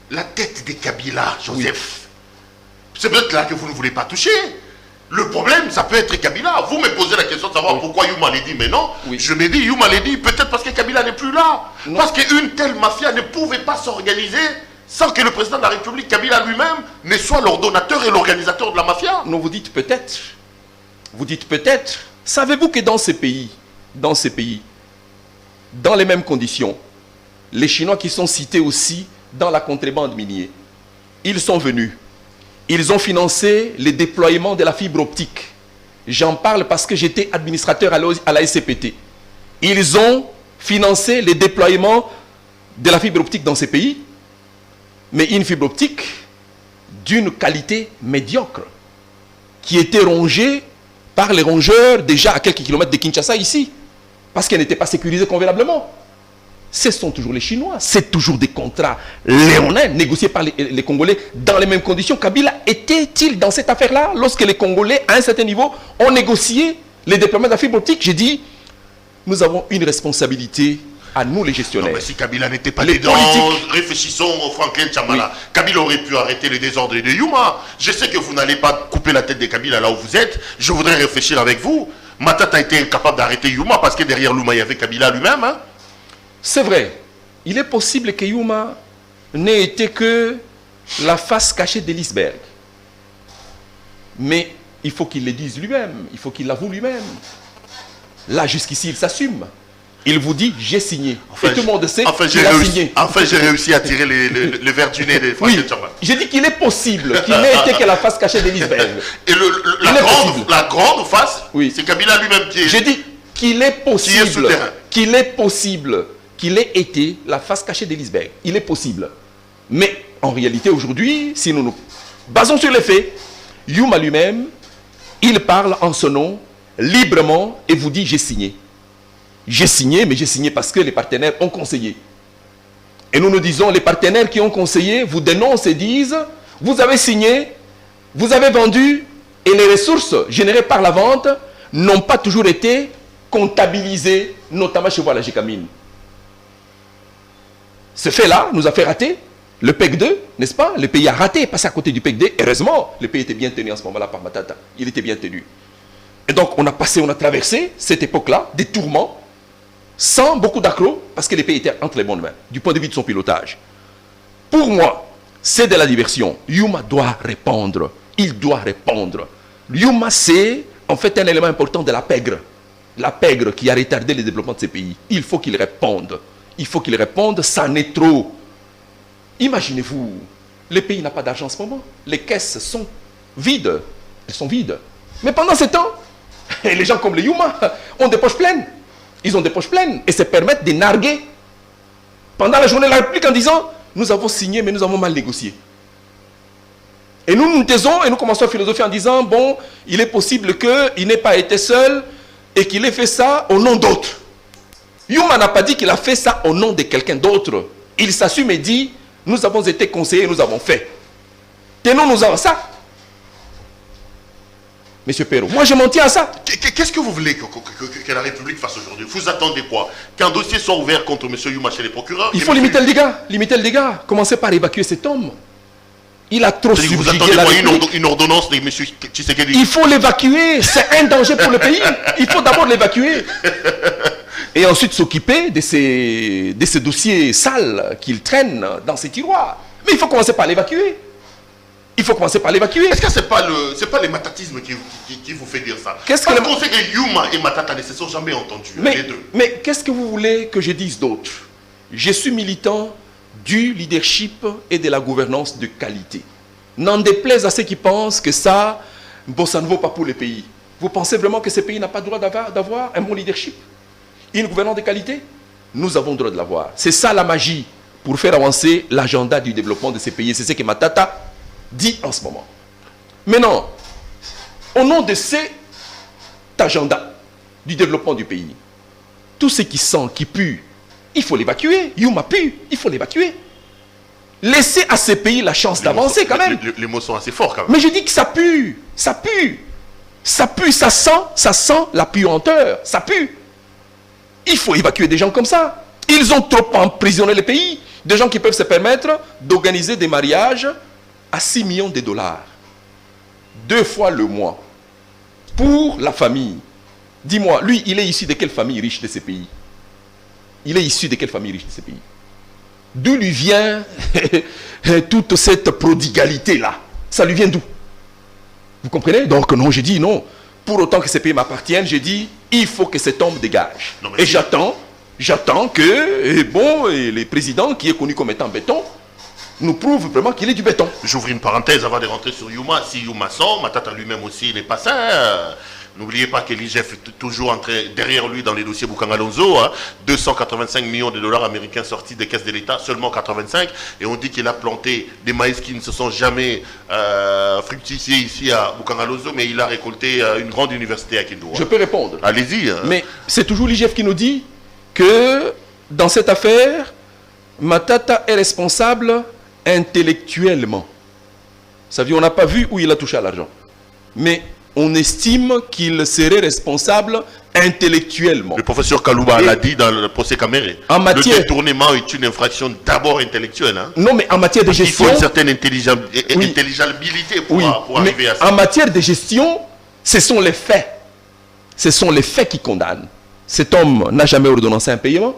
La tête des Kabila, Joseph. Oui. C'est peut-être là que vous ne voulez pas toucher. Le problème, ça peut être Kabila. Vous me posez la question de savoir pourquoi Youma l'a dit. Mais non, Oui. je me dis, Youma l'a dit peut-être parce que Kabila n'est plus là. Non. Parce qu'une telle mafia ne pouvait pas s'organiser sans que le président de la République, Kabila lui-même, ne soit l'ordonnateur et l'organisateur de la mafia. Non, vous dites peut-être. Vous dites peut-être. Savez-vous que dans ces pays, dans les mêmes conditions, les Chinois qui sont cités aussi dans la contrebande minière, ils sont venus. Ils ont financé le déploiement de la fibre optique. J'en parle parce que j'étais administrateur à la SCPT. Ils ont financé le déploiement de la fibre optique dans ces pays, mais une fibre optique d'une qualité médiocre, qui était rongée par les rongeurs déjà à quelques kilomètres de Kinshasa ici, parce qu'elle n'était pas sécurisée convenablement. Ce sont toujours les Chinois, c'est toujours des contrats léonins négociés par les Congolais dans les mêmes conditions. Kabila était-il dans cette affaire-là lorsque les Congolais, à un certain niveau, ont négocié les déploiements de la fibre optique? J'ai dit, nous avons une responsabilité à nous les gestionnaires. Non, mais si Kabila n'était pas Les dedans, politiques. réfléchissons au Franklin Chamala. Oui. Kabila aurait pu arrêter les désordres de Youma. Je sais que vous n'allez pas couper la tête de Kabila là où vous êtes. Je voudrais réfléchir avec vous. Matata a été incapable d'arrêter Youma parce que derrière Youma, il y avait Kabila lui-même. Hein? C'est vrai, il est possible que Youma n'ait été que la face cachée de l'iceberg. Mais il faut qu'il le dise lui-même, il faut qu'il l'avoue lui-même. Là, jusqu'ici, il s'assume. Il vous dit, j'ai signé. Et tout le monde sait qu'il a signé. Enfin, j'ai réussi à tirer le verre du nez de Franklin Oui, Chamala. j'ai dit qu'il est possible qu'il n'ait été que la face cachée de l'iceberg. Et la grande face, Oui. c'est Kabila lui-même qui est... J'ai dit qu'il est possible, souterrain. qu'il ait été la face cachée de l'iceberg. Il est possible. Mais en réalité, aujourd'hui, si nous nous basons sur les faits, Youma lui-même, il parle en son nom, librement, et vous dit, j'ai signé. J'ai signé, mais j'ai signé parce que les partenaires ont conseillé. Et nous nous disons, les partenaires qui ont conseillé vous dénoncent et disent, vous avez signé, vous avez vendu, et les ressources générées par la vente n'ont pas toujours été comptabilisées, notamment chez vous à la Gécamine. Ce fait-là nous a fait rater le PEC 2, n'est-ce pas? Le pays a raté, passé à côté du PEC 2. Heureusement, le pays était bien tenu en ce moment-là par Matata. Il était bien tenu. Et donc, on a traversé cette époque-là, des tourments, sans beaucoup d'accrocs, parce que le pays était entre les bonnes mains, du point de vue de son pilotage. Pour moi, c'est de la diversion. Youma doit répondre. Il doit répondre. Youma, c'est en fait un élément important de la pègre. La pègre qui a retardé le développement de ces pays. Il faut qu'il réponde. Il faut qu'il réponde, ça n'est trop. Imaginez-vous, le pays n'a pas d'argent en ce moment. Les caisses sont vides. Elles sont vides. Mais pendant ce temps, les gens comme les Youma ont des poches pleines. Ils ont des poches pleines et se permettent de narguer pendant la journée de la République en disant « Nous avons signé, mais nous avons mal négocié. » Et nous nous taisons et nous commençons à philosopher en disant « Bon, il est possible qu'il n'ait pas été seul et qu'il ait fait ça au nom d'autres. » Youma n'a pas dit qu'il a fait ça au nom de quelqu'un d'autre. Il s'assume et dit « Nous avons été conseillés, nous avons fait. » Tenons-nous à ça. Monsieur Perrault, moi je m'en tiens à ça. Qu'est-ce que vous voulez que la République fasse aujourd'hui? Vous attendez quoi? Qu'un dossier soit ouvert contre M. Youma chez les procureurs? Il faut limiter le dégât. Limiter le dégât. Commencez par évacuer cet homme. Il a trop subjugué Vous attendez la quoi? République. Une ordonnance de M. Tshisekedi? Il faut l'évacuer. C'est un danger pour le pays. Il faut d'abord l'évacuer. Et ensuite s'occuper de ces dossiers sales qu'il traîne dans ses tiroirs. Mais il faut commencer par l'évacuer. Il faut commencer par l'évacuer. Est-ce que c'est pas les matatismes qui vous fait dire ça? Qu'est-ce Parce que qu'on sait que Youma et Matata ne se sont jamais entendus, les deux. Mais qu'est-ce que vous voulez que je dise d'autre? Je suis militant du leadership et de la gouvernance de qualité. N'en déplaise à ceux qui pensent que ça, bon, ça ne vaut pas pour les pays. Vous pensez vraiment que ces pays n'ont pas le droit d'avoir un bon leadership? Une gouvernance de qualité? Nous avons le droit de l'avoir. C'est ça la magie pour faire avancer l'agenda du développement de ces pays. C'est ce que Matata dit en ce moment. Maintenant, au nom de cet agenda du développement du pays, tout ce qui sent, qui pue, il faut l'évacuer. Youma pue, il faut l'évacuer. Laissez à ces pays la chance d'avancer quand même. Les mots sont assez forts quand même. Mais je dis que ça pue, ça pue. Ça pue, ça sent la puanteur, ça pue. Il faut évacuer des gens comme ça. Ils ont trop emprisonné les pays. Des gens qui peuvent se permettre d'organiser des mariages à 6 millions de dollars. 2 fois le mois. Pour la famille. Dis-moi, lui, il est issu de quelle famille riche de ces pays? Il est issu de quelle famille riche de ces pays? D'où lui vient toute cette prodigalité-là? Ça lui vient d'où? Vous comprenez? Donc non, j'ai dit non. Pour autant que ces pays m'appartiennent, j'ai dit, il faut que cet homme dégage. Non, et j'attends que, les présidents, qui est connu comme étant béton, nous prouvent vraiment qu'il est du béton. J'ouvre une parenthèse avant de rentrer sur Yuma. Si Yuma sort, Matata lui-même aussi, il n'est pas sain. N'oubliez pas que l'IGF est toujours derrière lui dans les dossiers Bukanga Alonso. 285 millions de dollars américains sortis des caisses de l'État, seulement 85. Et on dit qu'il a planté des maïs qui ne se sont jamais fructifiés ici à Bukanga Alonso, mais il a récolté une grande université à Kindoua. Je peux répondre. Allez-y. Mais c'est toujours l'IGF qui nous dit que dans cette affaire, Matata est responsable intellectuellement. Ça veut dire, on n'a pas vu où il a touché à l'argent. Mais on estime qu'il serait responsable intellectuellement. Le professeur Kalouba l'a dit dans le procès Caméré. Le détournement est une infraction d'abord intellectuelle. Hein? Non, mais en matière de gestion... Il faut une certaine intelligibilité pour arriver à ça. En matière de gestion, ce sont les faits. Ce sont les faits qui condamnent. Cet homme n'a jamais ordonnancé un paiement.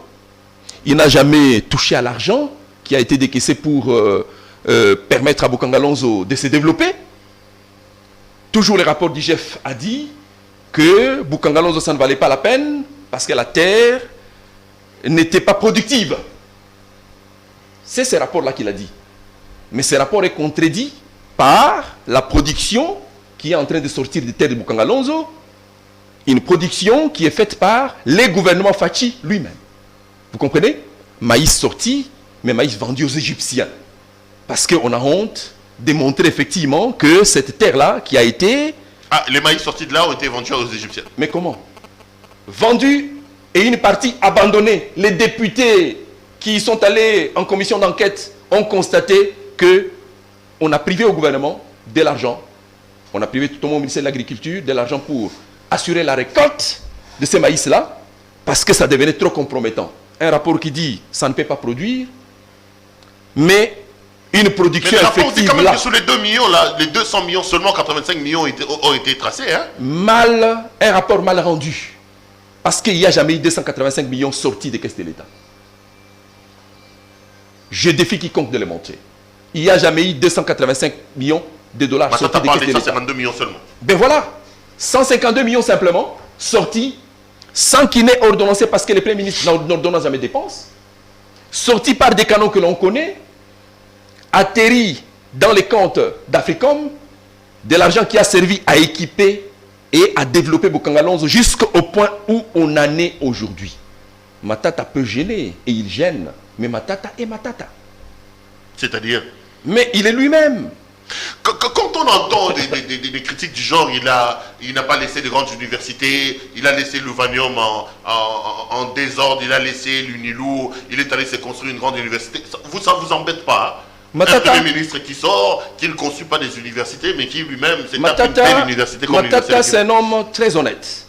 Il n'a jamais touché à l'argent qui a été décaissé pour permettre à Bukanga Alonso de se développer. Toujours le rapport d'IGF a dit que Bukanga Alonso, ça ne valait pas la peine parce que la terre n'était pas productive. C'est ce rapport-là qu'il a dit. Mais ce rapport est contredit par la production qui est en train de sortir des terres de Bukanga Alonso. Une production qui est faite par les gouvernements Fachi lui-même. Vous comprenez? Maïs sorti, mais maïs vendu aux Égyptiens. Parce qu'on a honte de montrer effectivement que cette terre-là qui a été... Ah, les maïs sortis de là ont été vendus aux Égyptiens. Mais comment? Vendus et une partie abandonnée. Les députés qui sont allés en commission d'enquête ont constaté qu'on a privé au gouvernement de l'argent. On a privé tout au ministère de l'Agriculture de l'argent pour assurer la récolte de ces maïs-là parce que ça devenait trop compromettant. Un rapport qui dit ça ne peut pas produire, mais une production effective. Mais le rapport dit quand même que sur les 2 millions, là, les 200 millions, seulement 85 millions ont été tracés. Hein? Un rapport mal rendu. Parce qu'il n'y a jamais eu 285 millions sortis des caisses de l'État. Je défie quiconque de le montrer. Il n'y a jamais eu 285 millions de dollars sortis des caisses de l'État. 152 millions seulement. Ben voilà, 152 millions simplement sortis sans qu'il n'ait ordonnancé parce que le Premier ministre n'ordonne jamais dépenses. Sortis par des canons que l'on connaît, atterri dans les comptes d'Africom, de l'argent qui a servi à équiper et à développer Bukanga Alonso jusqu'au point où on en est aujourd'hui. Matata peut gêner et il gêne, mais Matata est Matata. C'est-à-dire? Mais il est lui-même. Quand on entend des critiques du genre, il n'a pas laissé de grandes universités, il a laissé l'Uvanium en désordre, il a laissé l'Unilou, il est allé se construire une grande université. Ça ne vous embête pas? Matata, un Premier ministre qui sort, qui ne construit pas des universités, mais qui lui-même s'est tapé une belle université comme Matata, c'est un homme très honnête,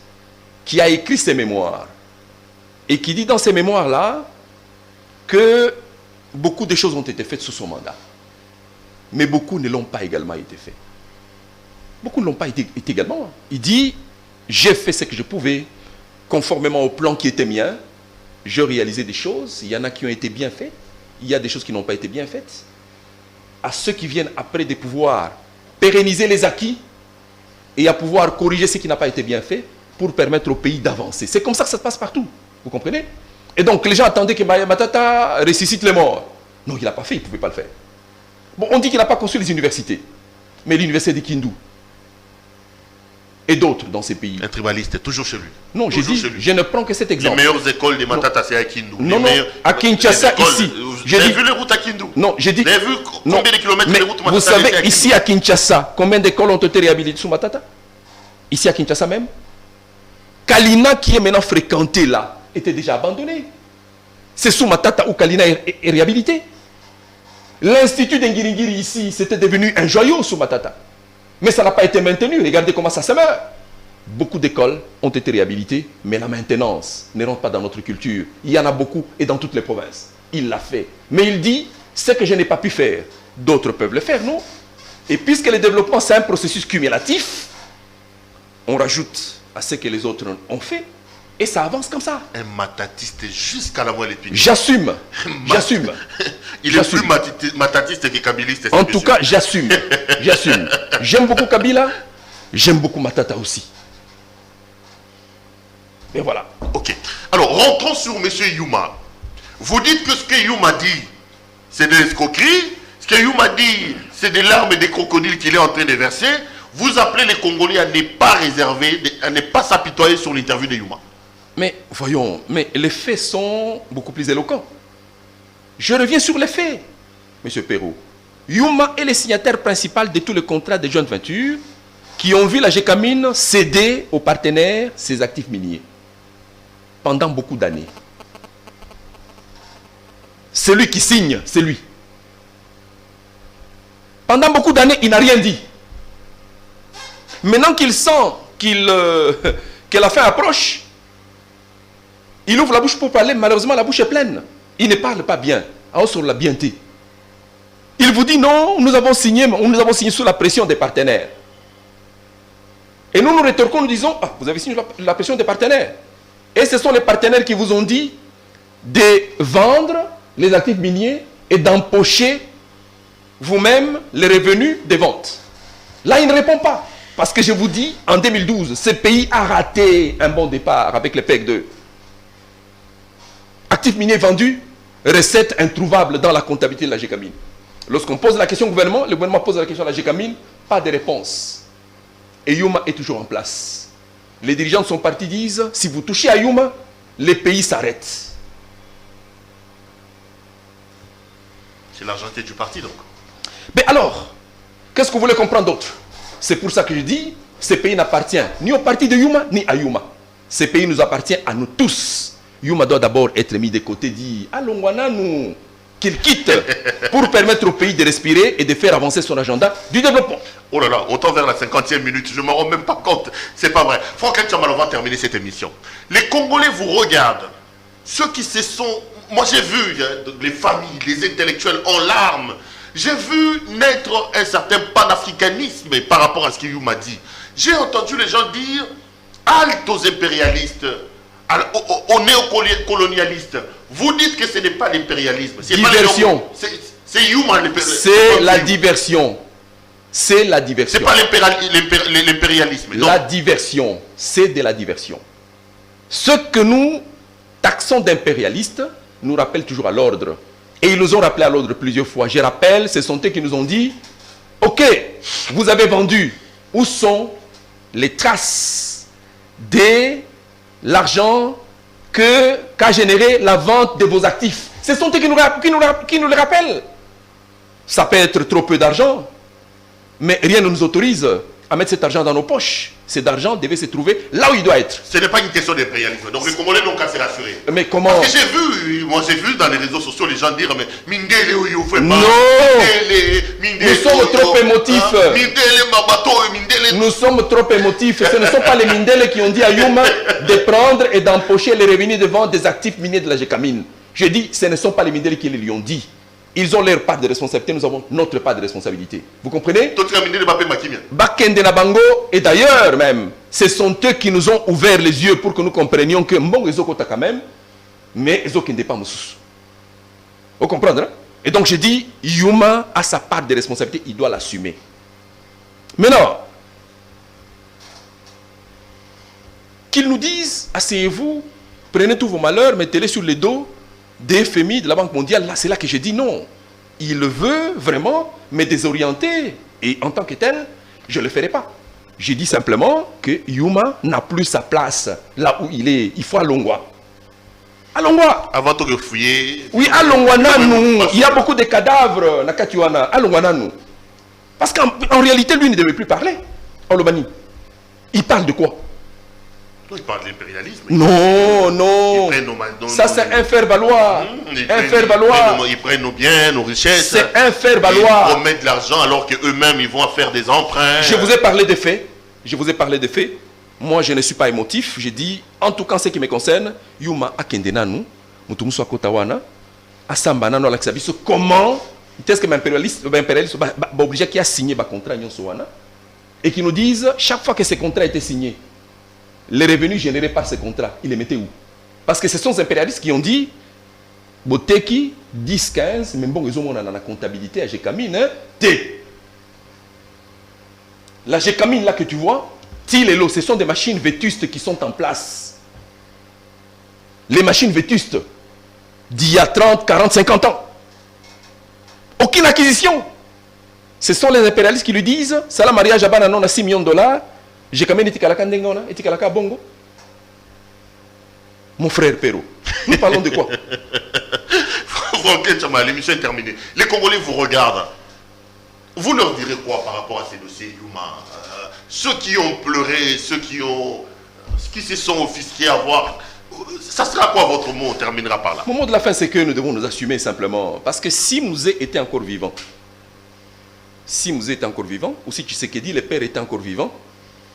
qui a écrit ses mémoires, et qui dit dans ses mémoires-là que beaucoup de choses ont été faites sous son mandat. Mais beaucoup ne l'ont pas également été fait. Beaucoup ne l'ont pas été également. Il dit, j'ai fait ce que je pouvais, conformément au plan qui était mien. Je réalisais des choses, il y en a qui ont été bien faites, il y a des choses qui n'ont pas été bien faites. À ceux qui viennent après de pouvoir pérenniser les acquis et à pouvoir corriger ce qui n'a pas été bien fait pour permettre au pays d'avancer. C'est comme ça que ça se passe partout. Vous comprenez? Et donc les gens attendaient que Matata ressuscite les morts. Non, il n'a pas fait, il ne pouvait pas le faire. Bon, on dit qu'il n'a pas construit les universités. Mais l'université de Kindu et d'autres dans ces pays. Un tribaliste, toujours chez lui. Non, j'ai dit, je ne prends que cet exemple. Les meilleures écoles de Matata, c'est à Kindu. Non, non, à Kinshasa, ici. Vous avez vu les routes à Kindu? Non, j'ai dit... Vous avez vu combien de kilomètres de routes Matata? Vous savez, ici à Kinshasa, combien d'écoles ont été réhabilitées sous Matata? Ici à Kinshasa même. Kalina, qui est maintenant fréquentée là, était déjà abandonnée. C'est sous Matata où Kalina est réhabilité. L'Institut d'Ngiringiri ici, c'était devenu un joyau sous Matata. Mais ça n'a pas été maintenu. Regardez comment ça se meurt. Beaucoup d'écoles ont été réhabilitées, mais la maintenance ne rentre pas dans notre culture. Il y en a beaucoup et dans toutes les provinces. Il l'a fait. Mais il dit, ce que je n'ai pas pu faire, d'autres peuvent le faire, non? Et puisque le développement, c'est un processus cumulatif, on rajoute à ce que les autres ont fait. Et ça avance comme ça. Un matatiste jusqu'à la moelle épinière. J'assume. J'assume. Il est plus matatiste que kabiliste. En tout cas, j'assume. J'assume. J'aime beaucoup Kabila. J'aime beaucoup Matata aussi. Et voilà. Ok. Alors, rentrons sur M. Youma. Vous dites que ce que Youma dit, c'est de l'escroquerie. Ce que Youma dit, c'est des larmes et des crocodiles qu'il est en train de verser. Vous appelez les Congolais à ne pas réserver, à ne pas s'apitoyer sur l'interview de Youma. Mais voyons, mais les faits sont beaucoup plus éloquents. Je reviens sur les faits, M. Perrault. Youma est le signataire principal de tous les contrats de joint venture qui ont vu la Gécamine céder aux partenaires ses actifs miniers pendant beaucoup d'années. Celui qui signe, c'est lui. Pendant beaucoup d'années, il n'a rien dit. Maintenant qu'il sent que la fin approche, il ouvre la bouche pour parler, malheureusement la bouche est pleine. Il ne parle pas bien. Alors sur la bienté. Il vous dit non, nous avons signé sous la pression des partenaires. Et nous rétorquons, nous disons, ah, vous avez signé la pression des partenaires. Et ce sont les partenaires qui vous ont dit de vendre les actifs miniers et d'empocher vous-même les revenus des ventes. Là, il ne répond pas. Parce que je vous dis, en 2012, ce pays a raté un bon départ avec les PEC 2. Actifs miniers vendus, recettes introuvables dans la comptabilité de la Gécamine. Lorsqu'on pose la question au gouvernement, le gouvernement pose la question à la Gécamine, pas de réponse. Et Youma est toujours en place. Les dirigeants de son parti disent, si vous touchez à Youma, les pays s'arrêtent. C'est l'argenté du parti donc. Mais alors, qu'est-ce que vous voulez comprendre d'autre? C'est pour ça que je dis, ce pays n'appartient ni au parti de Youma, ni à Youma. Ce pays nous appartient à nous tous. Youma doit d'abord être mis de côté, dit allons, nous, qu'il quitte pour permettre au pays de respirer et de faire avancer son agenda du développement. Oh là là, on tend vers la 50e minute, je ne me rends même pas compte. C'est pas vrai. Franck Tchamal, on va terminer cette émission. Les Congolais vous regardent. Ceux qui se sont... Moi j'ai vu les familles, les intellectuels en larmes. J'ai vu naître un certain panafricanisme par rapport à ce que Youma dit. J'ai entendu les gens dire halte aux impérialistes, aux néocolonialistes. Vous dites que ce n'est pas l'impérialisme. Diversion. C'est Youma c'est la diversion. C'est la diversion. C'est pas l'impérialisme. La diversion. C'est de la diversion. Ce que nous taxons d'impérialistes nous rappelle toujours à l'ordre. Et ils nous ont rappelé à l'ordre plusieurs fois. Je rappelle, ce sont eux qui nous ont dit, ok, vous avez vendu. Où sont les traces de l'argent qu'a généré la vente de vos actifs? Ce sont eux qui nous le rappellent. Ça peut être trop peu d'argent, mais rien ne nous autorise à mettre cet argent dans nos poches. Cet argent devait se trouver là où il doit être. Ce n'est pas une question d'impérialisme. Donc les Congolais n'ont qu'à se rassurer. Mais comment? Parce que j'ai vu dans les réseaux sociaux les gens dire mais Mindele ou you fait pas. Non. Nous sommes trop émotifs. Nous sommes trop émotifs. Ce ne sont pas les Mindele qui ont dit à Youma de prendre et d'empocher les revenus de vente des actifs miniers de la Gécamine. Je dis, ce ne sont pas les Mindele qui lui ont dit. Ils ont leur part de responsabilité, nous avons notre part de responsabilité. Vous comprenez? Bakende Nabango, et d'ailleurs même, ce sont eux qui nous ont ouvert les yeux pour que nous comprenions que bon, ils ont quand même, mais ils ont pas Moussous. Vous comprenez? Hein? Et donc je dis, Youma a sa part de responsabilité, il doit l'assumer. Maintenant, qu'ils nous disent, asseyez-vous, prenez tous vos malheurs, mettez-les sur les dos des FMI, de la Banque mondiale. Là, c'est là que j'ai dit non. Il veut vraiment me désorienter. Et en tant que tel, je ne le ferai pas. J'ai dit simplement que Youma n'a plus sa place là où il est. Il faut à Longwa. À Longwa. Avant de fouiller. Oui, à Longwa, il y a beaucoup de cadavres. À Longwa, parce qu'en réalité, lui ne devait plus parler. Olobani. Il parle de quoi? Il parle de l'impérialisme. Non, non. Ça, c'est un faire-valoir. Un faire-valoir. Ils prennent nos biens, nos richesses. C'est un faire-valoir. Ils promettent de l'argent alors qu'eux-mêmes, ils vont faire des emprunts. Je vous ai parlé des faits. Je vous ai parlé des faits. Moi, je ne suis pas émotif. J'ai dit, en tout cas, ce qui me concerne, Youma Akendenanu, Mutumusu Akotawana, Asambanano Alaksabiso, comment est-ce que l'impérialiste va obliger qui a signé le contrat et qui nous disent, chaque fois que ce contrat a été signé, les revenus générés par ces contrats, ils les mettaient où? Parce que ce sont les impérialistes qui ont dit Boteki, 10, 15, mais bon, ils ont la comptabilité à Gécamine, hein, T. La Gécamine là que tu vois, Tilelo, ce sont des machines vétustes qui sont en place. Les machines vétustes d'il y a 30, 40, 50 ans. Aucune acquisition. Ce sont les impérialistes qui lui disent, ça la mariage à Bananon à 6 millions de dollars, Gécamine et Tikalaka Ndengona, et Tikalaka Bongo. Mon frère Perrault, nous parlons de quoi? Franklin Tchama, l'émission est terminée. Les Congolais vous regardent. Vous leur direz quoi par rapport à ces dossiers Yuma? Ceux qui ont pleuré, ceux qui se sont offusqués à voir, ça sera quoi votre mot? On terminera par là. Mon mot de la fin, c'est que nous devons nous assumer simplement. Parce que si Mouzé était encore vivant, ou si Tshisekedi, le père, était encore vivant,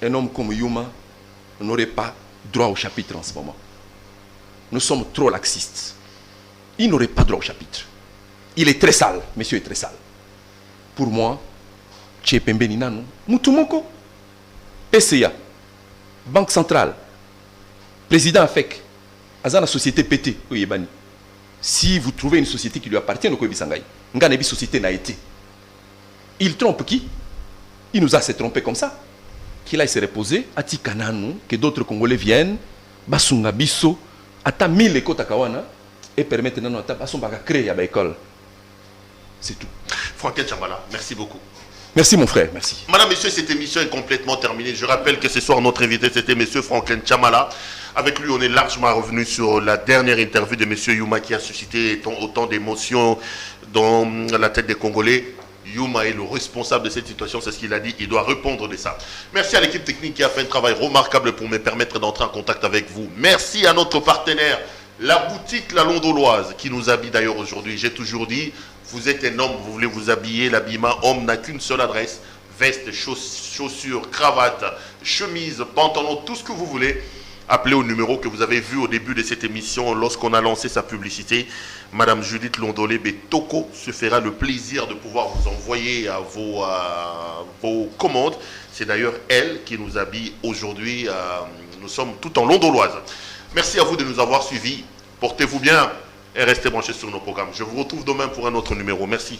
un homme comme Yuma n'aurait pas droit au chapitre en ce moment. Nous sommes trop laxistes. Il n'aurait pas droit au chapitre. Il est très sale, monsieur est très sale. Pour moi, Tchepembe Ninano, Moutoumoko, PCA, Banque Centrale, Président AFEC, Azana Société PT, Oyebani. Si vous trouvez une société qui lui appartient, le Koyebisangaï, Nganebi Société n'a été. Il trompe qui? Il nous a se trompé comme ça. Qu'il aille se reposer, Ati Kananu, que d'autres Congolais viennent, Basunga Bisso, Ata 1000 écoles Takawana, et permettre à notre à créer à l'école. C'est tout. Franklin Tchambala, merci beaucoup. Merci mon frère, merci. Madame, Messieurs, cette émission est complètement terminée. Je rappelle que ce soir, notre invité, c'était Monsieur Franklin Tchambala. Avec lui, on est largement revenu sur la dernière interview de Monsieur Yuma qui a suscité autant d'émotions dans la tête des Congolais. Yuma est le responsable de cette situation, c'est ce qu'il a dit, il doit répondre de ça. Merci à l'équipe technique qui a fait un travail remarquable pour me permettre d'entrer en contact avec vous. Merci à notre partenaire, la boutique La Londoloise, qui nous habille d'ailleurs aujourd'hui. J'ai toujours dit, vous êtes un homme, vous voulez vous habiller, l'habillement homme n'a qu'une seule adresse, veste, chaussures, cravate, chemise, pantalon, tout ce que vous voulez. Appelez au numéro que vous avez vu au début de cette émission lorsqu'on a lancé sa publicité. Madame Judith Londolé Betoko se fera le plaisir de pouvoir vous envoyer vos commandes. C'est d'ailleurs elle qui nous habille aujourd'hui. Nous sommes tout en londoloise. Merci à vous de nous avoir suivis. Portez-vous bien et restez branchés sur nos programmes. Je vous retrouve demain pour un autre numéro. Merci.